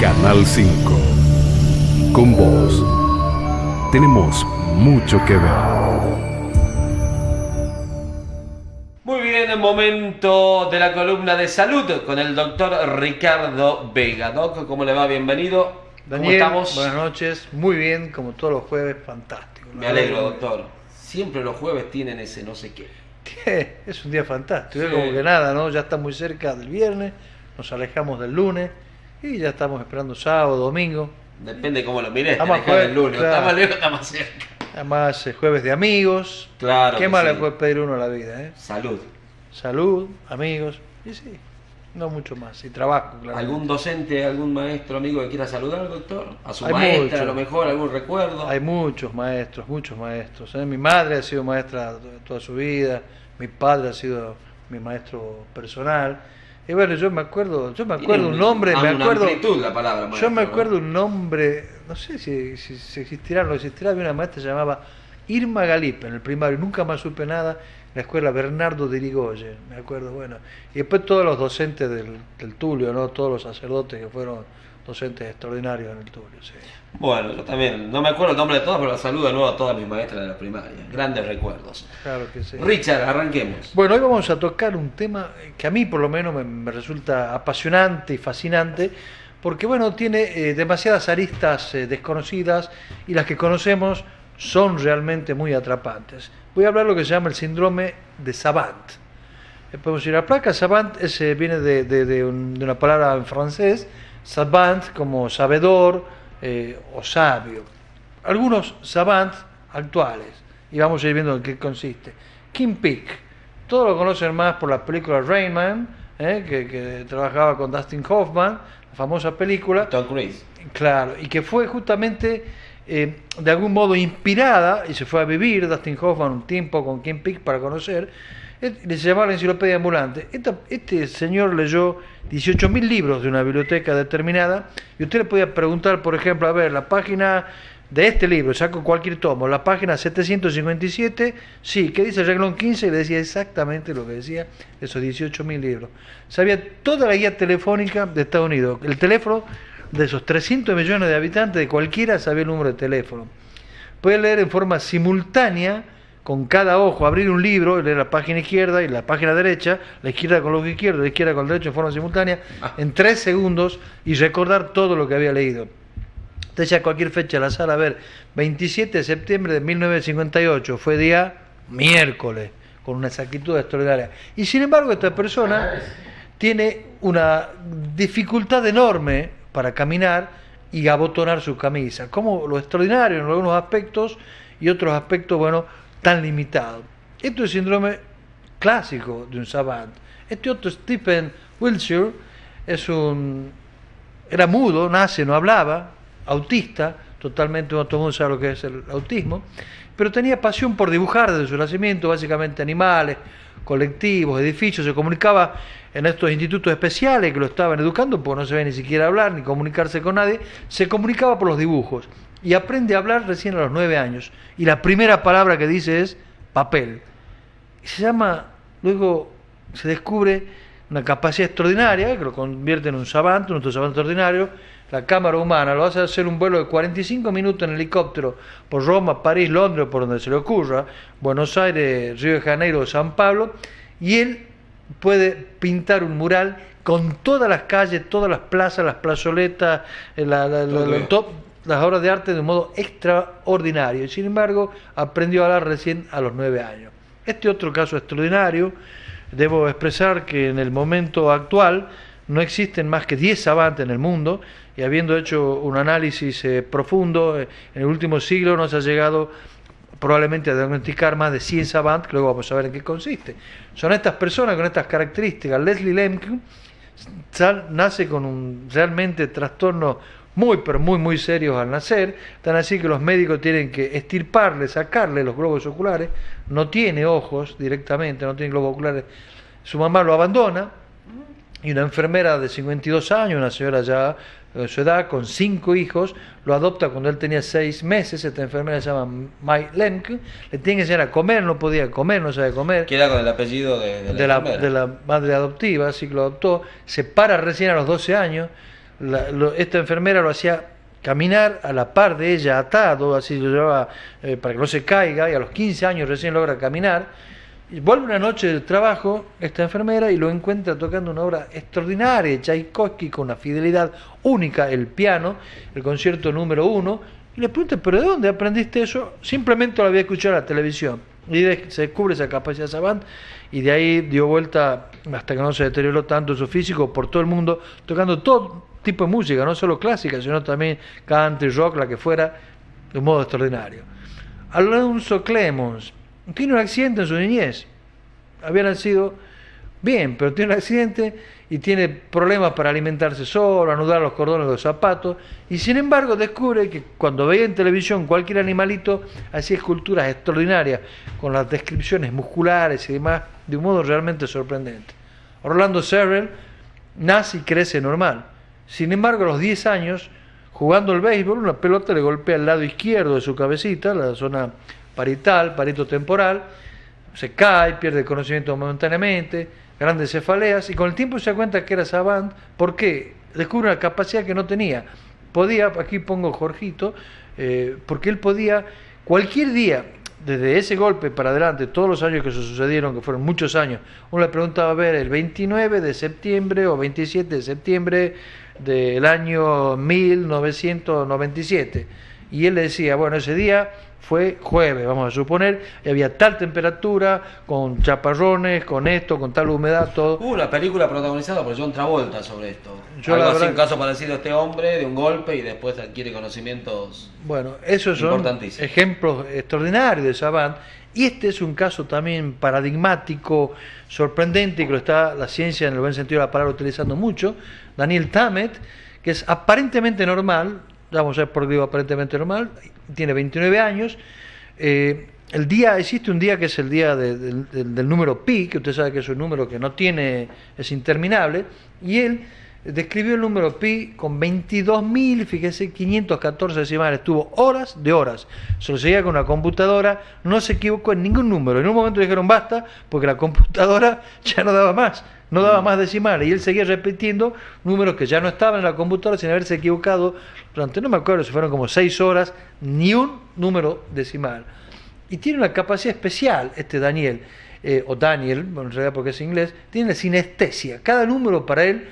Canal 5. Con vos tenemos mucho que ver. Muy bien, el momento de la columna de salud con el doctor Ricardo Vega. Doc, ¿cómo le va? Bienvenido. Daniel, ¿Cómo estamos? buenas noches. Muy bien, como todos los jueves, fantástico. Me alegro, doctor. Siempre los jueves tienen ese no sé qué. Es un día fantástico, Sí. como que nada, ¿no? Ya está muy cerca del viernes, nos alejamos del lunes y ya estamos esperando sábado, domingo. Depende cómo lo mires, te Estamos alejas del jueves, lunes. claro. Está más lejos, está más cerca. Además, jueves de amigos. Claro ¿Qué que más sí. le puede pedir uno a la vida, eh? Salud. Salud, amigos, y sí, no mucho más. Y trabajo, claro. ¿Algún docente, algún maestro, amigo que quiera saludar, doctor? ¿A su Hay maestra, mucho. a lo mejor, algún recuerdo? Hay muchos maestros, ¿eh? Mi madre ha sido maestra toda su vida, mi padre ha sido mi maestro personal. Y bueno, yo me acuerdo Tiene un nombre, una me acuerdo. amplitud la palabra, maestro, Yo me ¿no? acuerdo un nombre, no sé si existirá o no existirá, había una maestra que se llamaba Irma Galip en el primario, nunca más supe nada, en la escuela Bernardo de Irigoyen, me acuerdo, bueno. Y después todos los docentes del Tulio, ¿no? Todos los sacerdotes que fueron docentes extraordinarios en el Tulio, sí. Bueno, yo también, no me acuerdo el nombre de todas, pero saludo de nuevo a todas mis maestras de la primaria. Grandes recuerdos. Claro que sí. Richard, arranquemos. Bueno, hoy vamos a tocar un tema que a mí por lo menos me resulta apasionante y fascinante, porque bueno, tiene demasiadas aristas desconocidas y las que conocemos son realmente muy atrapantes. Voy a hablar de lo que se llama el síndrome de Savant. Podemos decir, la placa Savant viene de una palabra en francés, savant como sabedor o sabio. Algunos savants actuales, y vamos a ir viendo en qué consiste. Kim Peek, todos lo conocen más por la película Rain Man, que trabajaba con Dustin Hoffman, la famosa película. Tom Cruise. Claro, y que fue justamente de algún modo inspirada, y se fue a vivir Dustin Hoffman un tiempo con Kim Peek para conocer, se llamaba la Enciclopedia Ambulante. Este señor leyó 18.000 libros de una biblioteca determinada, y usted le podía preguntar, por ejemplo, a ver, la página de este libro, saco cualquier tomo, la página 757, sí, ¿qué dice el renglón 15? Y le decía exactamente lo que decía esos 18.000 libros. Sabía toda la guía telefónica de Estados Unidos, el teléfono de esos 300 millones de habitantes, de cualquiera sabía el número de teléfono. Puede leer en forma simultánea, con cada ojo, abrir un libro y leer la página izquierda y la página derecha, la izquierda con el ojo izquierdo, la izquierda con el derecho en forma simultánea, en 3 segundos, y recordar todo lo que había leído. Usted ya cualquier fecha al azar, a ver, 27 de septiembre de 1958, fue día miércoles, con una exactitud extraordinaria. Y sin embargo, esta persona tiene una dificultad enorme para caminar y abotonar su camisa, como lo extraordinario en algunos aspectos y otros aspectos, bueno, tan limitados. Esto es el síndrome clásico de un savant. Este otro, Stephen Wiltshire, era mudo, nace, no hablaba, autista, totalmente, todo el mundo sabe lo que es el autismo, pero tenía pasión por dibujar desde su nacimiento, básicamente animales, colectivos, edificios, se comunicaba en estos institutos especiales que lo estaban educando, porque no se ve ni siquiera hablar ni comunicarse con nadie, se comunicaba por los dibujos y aprende a hablar recién a los 9 años, y la primera palabra que dice es papel. Y luego se descubre una capacidad extraordinaria que lo convierte en un savant, nuestro savant extraordinario. La cámara humana lo hace hacer un vuelo de 45 minutos en helicóptero por Roma, París, Londres, por donde se le ocurra, Buenos Aires, Río de Janeiro, San Pablo, y él puede pintar un mural con todas las calles, todas las plazas, las plazoletas, las obras de arte de un modo extraordinario. Y sin embargo, aprendió a hablar recién a los 9 años. Este otro caso extraordinario, debo expresar que en el momento actual no existen más que 10 savantes en el mundo, y habiendo hecho un análisis profundo, en el último siglo nos ha llegado probablemente a diagnosticar más de 100 savantes, que luego vamos a ver en qué consiste. Son estas personas con estas características. Leslie Lemke nace con un realmente trastorno muy, pero muy, muy serios al nacer, tan así que los médicos tienen que extirparle, sacarle los globos oculares, no tiene ojos directamente, no tiene globos oculares, su mamá lo abandona, y una enfermera de 52 años, una señora ya de su edad, con 5 hijos, lo adopta cuando él tenía 6 meses. Esta enfermera se llama Mai Lemke, le tiene que enseñar a comer, no podía comer, no sabe comer. Queda con el apellido de la de la madre adoptiva, así que lo adoptó, se para recién a los 12 años, esta enfermera lo hacía caminar a la par de ella atado, así lo llevaba para que no se caiga, y a los 15 años recién logra caminar. Y vuelve una noche del trabajo esta enfermera y lo encuentra tocando una obra extraordinaria de Tchaikovsky con una fidelidad única, el piano, el concierto número 1, y le pregunta, ¿pero de dónde aprendiste eso? Simplemente lo había escuchado en la televisión. Y se descubre esa capacidad Savant, y de ahí dio vuelta hasta que no se deterioró tanto su físico por todo el mundo, tocando todo tipo de música, no solo clásica, sino también country, rock, la que fuera, de un modo extraordinario. Alonzo Clemons tiene un accidente en su niñez. Había nacido bien, pero tiene un accidente y tiene problemas para alimentarse solo, anudar los cordones de los zapatos, y sin embargo descubre que cuando veía en televisión cualquier animalito, hacía esculturas extraordinarias, con las descripciones musculares y demás, de un modo realmente sorprendente. Orlando Searle nace y crece normal. Sin embargo, a los 10 años, jugando al béisbol, una pelota le golpea el lado izquierdo de su cabecita, la zona parietal, parieto-temporal, se cae, pierde conocimiento momentáneamente, grandes cefaleas, y con el tiempo se da cuenta que era Savant. ¿Por qué? Descubre una capacidad que no tenía. Podía, aquí pongo Jorgito, porque él podía, cualquier día, desde ese golpe para adelante, todos los años que se sucedieron, que fueron muchos años, uno le preguntaba, a ver, el 29 de septiembre o 27 de septiembre del año 1997, y él le decía, bueno, ese día fue jueves, vamos a suponer, y había tal temperatura, con chaparrones, con esto, con tal humedad, todo. Hubo una película protagonizada por John Travolta sobre esto. Algo así, un caso parecido a este hombre, de un golpe, y después adquiere conocimientos. Bueno, esos son ejemplos extraordinarios de Savant, y este es un caso también paradigmático, sorprendente, que lo está la ciencia en el buen sentido de la palabra utilizando mucho. Daniel Tammet, que es aparentemente normal, vamos a ver por qué digo aparentemente normal, tiene 29 años, existe un día que es el día del número pi, que usted sabe que es un número que no tiene, es interminable, y él describió el número pi con 22.000, fíjese, 514 decimales, tuvo horas de horas, se lo seguía con una computadora, no se equivocó en ningún número, en un momento dijeron basta, porque la computadora ya no daba más decimales, y él seguía repitiendo números que ya no estaban en la computadora sin haberse equivocado durante, no me acuerdo si fueron como 6 horas, ni un número decimal. Y tiene una capacidad especial este Daniel, o Daniel, en realidad porque es inglés, tiene la sinestesia. Cada número para él,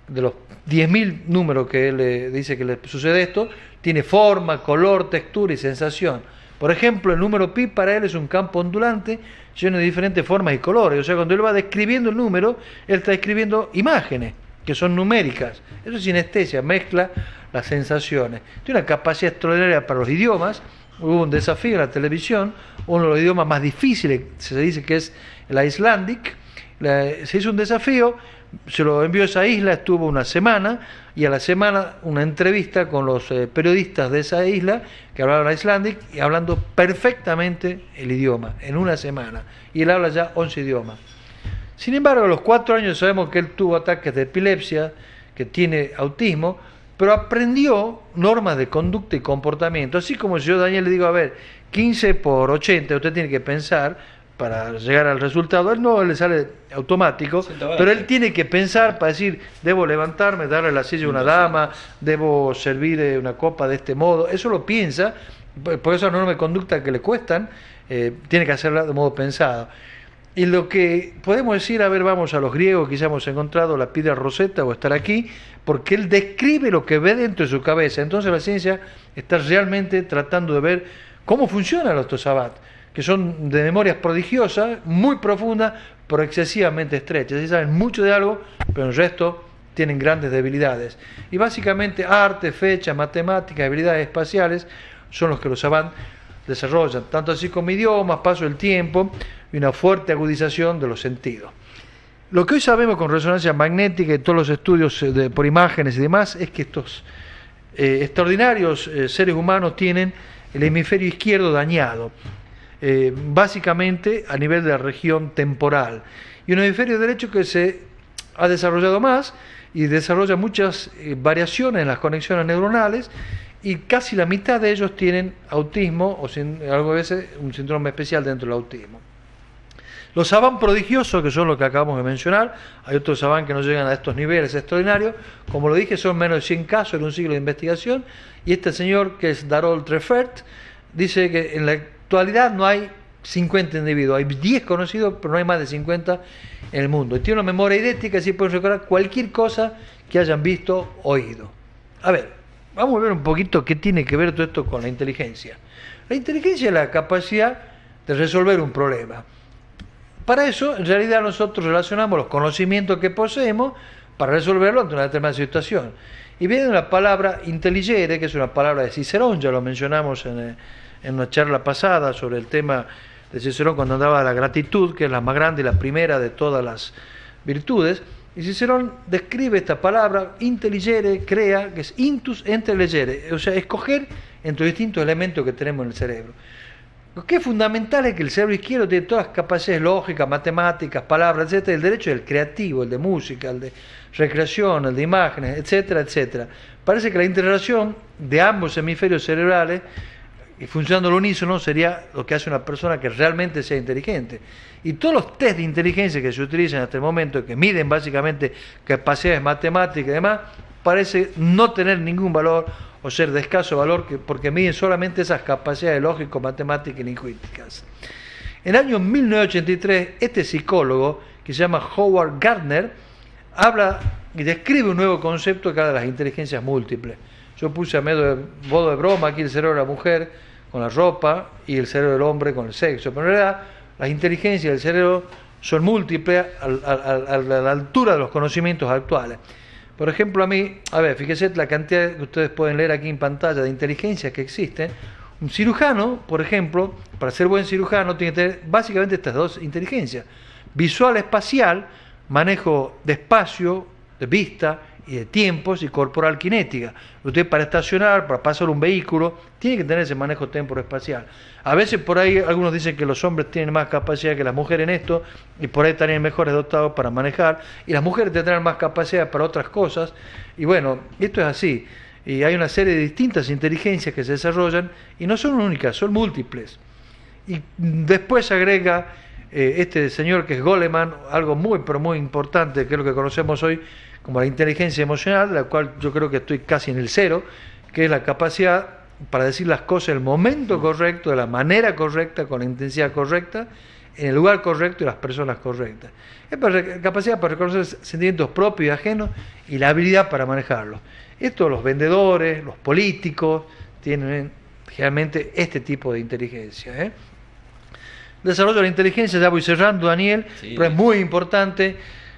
de los 10.000 números que él dice que le sucede esto, tiene forma, color, textura y sensación. Por ejemplo, el número pi para él es un campo ondulante lleno de diferentes formas y colores. O sea, cuando él va describiendo el número, él está describiendo imágenes que son numéricas. Eso es sinestesia, mezcla las sensaciones. Tiene una capacidad extraordinaria para los idiomas. Hubo un desafío en la televisión, uno de los idiomas más difíciles, se dice que es el Icelandic. Se hizo un desafío, se lo envió a esa isla, estuvo una semana, y a la semana una entrevista con los periodistas de esa isla que hablaban Icelandic, y hablando perfectamente el idioma, en una semana, y él habla ya 11 idiomas. Sin embargo, a los 4 años sabemos que él tuvo ataques de epilepsia, que tiene autismo, pero aprendió normas de conducta y comportamiento, así como si yo, Daniel, le digo, a ver, 15 por 80, usted tiene que pensar para llegar al resultado. Él no le sale automático, pero él tiene que pensar para decir, debo levantarme, darle la silla a una dama, debo servir una copa de este modo. Eso lo piensa, por esas normas de conducta que le cuestan, tiene que hacerla de modo pensado. Y lo que podemos decir, a ver, vamos a los griegos, quizá hemos encontrado la piedra Rosetta o estar aquí, porque él describe lo que ve dentro de su cabeza. Entonces la ciencia está realmente tratando de ver cómo funcionan los Savant, que son de memorias prodigiosas, muy profundas, pero excesivamente estrechas. Sí saben mucho de algo, pero en el resto tienen grandes debilidades. Y básicamente arte, fecha, matemáticas, habilidades espaciales son los que los Savant desarrollan, tanto así como idiomas, paso del tiempo y una fuerte agudización de los sentidos. Lo que hoy sabemos con resonancia magnética y todos los estudios por imágenes y demás es que estos extraordinarios seres humanos tienen el hemisferio izquierdo dañado, básicamente a nivel de la región temporal, y un hemisferio derecho que se ha desarrollado más y desarrolla muchas variaciones en las conexiones neuronales, y casi la mitad de ellos tienen autismo o algo a veces un síndrome especial dentro del autismo. Los savants prodigiosos, que son los que acabamos de mencionar, hay otros savants que no llegan a estos niveles extraordinarios, como lo dije, son menos de 100 casos en un siglo de investigación, y este señor, que es Darol Treffert, dice que en la actualidad no hay 50 individuos, hay 10 conocidos, pero no hay más de 50 en el mundo. Y tiene una memoria idéntica, así pueden recordar cualquier cosa que hayan visto o oído. A ver, vamos a ver un poquito qué tiene que ver todo esto con la inteligencia. La inteligencia es la capacidad de resolver un problema. Para eso, en realidad, nosotros relacionamos los conocimientos que poseemos para resolverlo ante una determinada situación. Y viene la palabra intelligere, que es una palabra de Cicerón, ya lo mencionamos en una charla pasada sobre el tema de Cicerón cuando hablaba de la gratitud, que es la más grande y la primera de todas las virtudes. Y Cicerón describe esta palabra, intelligere, crea, que es intus entre legere, o sea, escoger entre los distintos elementos que tenemos en el cerebro. Lo que es fundamental es que el cerebro izquierdo tiene todas las capacidades lógicas, matemáticas, palabras, etcétera. El derecho es el creativo, el de música, el de recreación, el de imágenes, etcétera, etcétera. Parece que la interrelación de ambos hemisferios cerebrales y funcionando al unísono sería lo que hace una persona que realmente sea inteligente. Y todos los test de inteligencia que se utilizan hasta el momento, que miden básicamente capacidades matemáticas y demás, parece no tener ningún valor o ser de escaso valor porque miden solamente esas capacidades lógicas, matemáticas y lingüísticas. En el año 1983, este psicólogo, que se llama Howard Gardner, habla y describe un nuevo concepto que habla de las inteligencias múltiples. Yo puse a modo de broma aquí el cerebro de la mujer con la ropa y el cerebro del hombre con el sexo, pero en realidad las inteligencias del cerebro son múltiples a la altura de los conocimientos actuales. Por ejemplo, a mí, fíjese la cantidad que ustedes pueden leer aquí en pantalla de inteligencias que existen. Un cirujano, por ejemplo, para ser buen cirujano tiene que tener básicamente estas dos inteligencias: visual espacial, manejo de espacio, de vista y de tiempos, y corporal kinética. Usted para estacionar, para pasar un vehículo, tiene que tener ese manejo temporoespacial. A veces por ahí algunos dicen que los hombres tienen más capacidad que las mujeres en esto, y por ahí estarían mejores dotados para manejar, y las mujeres tendrán más capacidad para otras cosas, y bueno, esto es así. Y hay una serie de distintas inteligencias que se desarrollan, y no son únicas, son múltiples. Y después agrega este señor que es Goleman, algo muy, pero muy importante, que es lo que conocemos hoy como la inteligencia emocional, de la cual yo creo que estoy casi en el cero, que es la capacidad para decir las cosas en el momento correcto, de la manera correcta, con la intensidad correcta, en el lugar correcto y las personas correctas. Es la capacidad para reconocer sentimientos propios y ajenos y la habilidad para manejarlos. Esto los vendedores, los políticos, tienen generalmente este tipo de inteligencia. Desarrollo de la inteligencia, ya voy cerrando, Daniel, sí, pero es muy importante.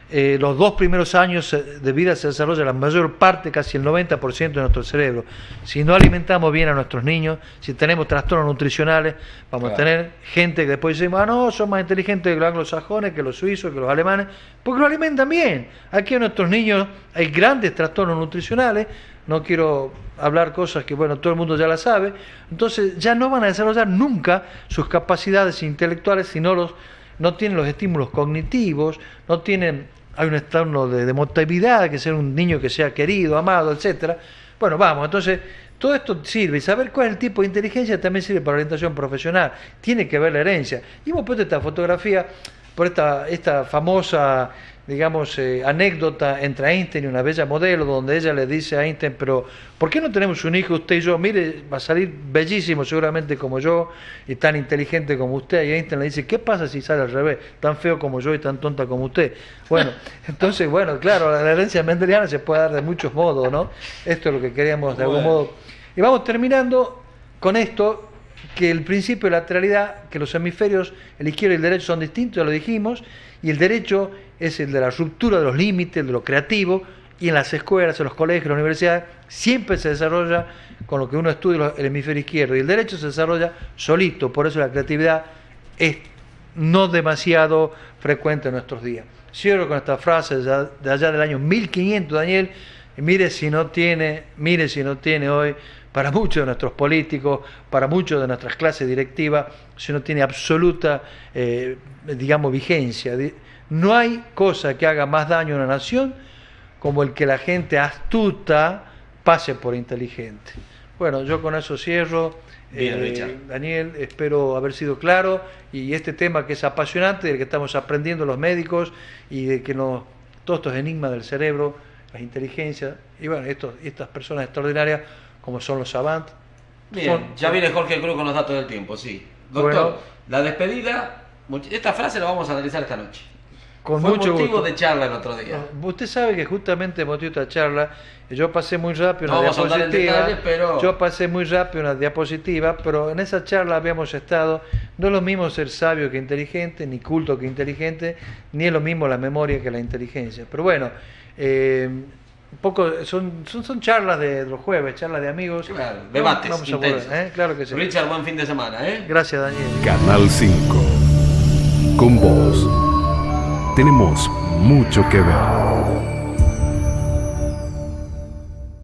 Los 2 primeros años de vida se desarrolla la mayor parte, casi el 90% de nuestro cerebro. Si no alimentamos bien a nuestros niños, si tenemos trastornos nutricionales, vamos a tener gente que después dice, no, son más inteligentes que los anglosajones, que los suizos, que los alemanes, porque lo alimentan bien. Aquí a nuestros niños hay grandes trastornos nutricionales, no quiero hablar cosas que, bueno, todo el mundo ya las sabe, entonces ya no van a desarrollar nunca sus capacidades intelectuales si no tienen los estímulos cognitivos, no tienen... Hay un estado de emotividad, que ser un niño que sea querido, amado, etcétera. Bueno, vamos, entonces, todo esto sirve. Y saber cuál es el tipo de inteligencia también sirve para orientación profesional. Tiene que ver la herencia. Y hemos puesto esta fotografía por esta famosa, digamos, anécdota entre Einstein y una bella modelo, donde ella le dice a Einstein, pero ¿por qué no tenemos un hijo usted y yo? Mire, va a salir bellísimo seguramente como yo y tan inteligente como usted. Y Einstein le dice, ¿qué pasa si sale al revés? Tan feo como yo y tan tonta como usted. Bueno, entonces, bueno, claro, la herencia mendeliana se puede dar de muchos modos, ¿no? Esto es lo que queríamos de algún modo. Y vamos terminando con esto, que el principio de lateralidad, que los hemisferios, el izquierdo y el derecho son distintos, ya lo dijimos, y el derecho es el de la ruptura de los límites, de lo creativo, y en las escuelas, en los colegios, en las universidades, siempre se desarrolla con lo que uno estudia el hemisferio izquierdo, y el derecho se desarrolla solito, por eso la creatividad es no demasiado frecuente en nuestros días. Cierro con esta frase de allá del año 1500, Daniel, y mire si no tiene hoy, para muchos de nuestros políticos, para muchos de nuestras clases directivas, si no tiene absoluta, digamos, vigencia. No hay cosa que haga más daño a una nación como el que la gente astuta pase por inteligente. Bueno, yo con eso cierro. Bien, Richard. Daniel, espero haber sido claro, y este tema que es apasionante, del que estamos aprendiendo los médicos, y de que todos estos enigmas del cerebro, las inteligencias, y bueno, estas personas extraordinarias como son los savant. Bien, ya viene Jorge Cruz con los datos del tiempo, sí. Doctor, Bueno. la despedida, esta frase la vamos a analizar esta noche. Con Fue mucho motivo gusto. de charla el otro día. Usted sabe que justamente motivo de esta charla, yo pasé muy rápido No una vamos a andar en diapositiva, detalles, pero- yo pasé muy rápido una diapositiva, pero en esa charla habíamos estado, no es lo mismo ser sabio que inteligente, ni culto que inteligente, ni es lo mismo la memoria que la inteligencia. Pero bueno, un poco son charlas de los jueves, charlas de amigos. Claro, debates Vamos a intensos. volver, claro que sí. Richard, buen fin de semana, ¿eh? Gracias, Daniel. Canal 5. Con vos. Tenemos mucho que ver.